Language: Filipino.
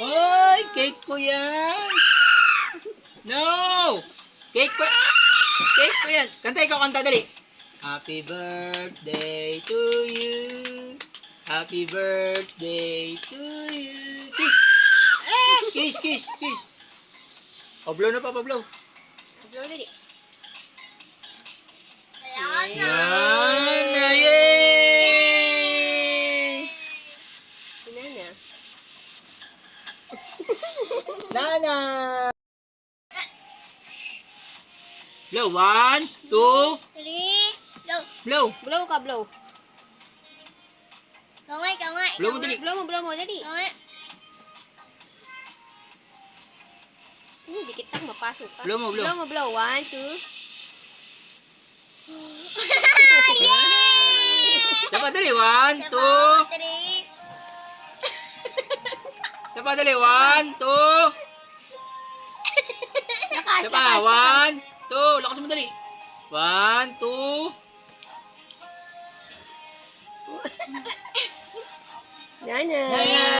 Hoy, cake ko yan. No! Cake ko. Cake ko yan. Kanta ikaw, kanta, dali. Happy birthday to you. Happy birthday to you. Kiss. Kiss, kiss, kiss. Pablo na pa, Pablo. Blow dali. Ayan na. Yan na, yay! Inana. Nana! Blow, 1, 2, 3, go. blow. Blow ka, blow. Kamay, kamay. Blow mo dali. Blow mo, dali. Kamay. Dikit lang, mapasok ka. Blow mo, blow. Blow mo, blow. 1, 2. Sapa dali, 1, 2. 3. Sapa dali, 1, 2. Lakas, Sapa, 1, 2. Lakas mo dali. 1, 2. Nana. Nana.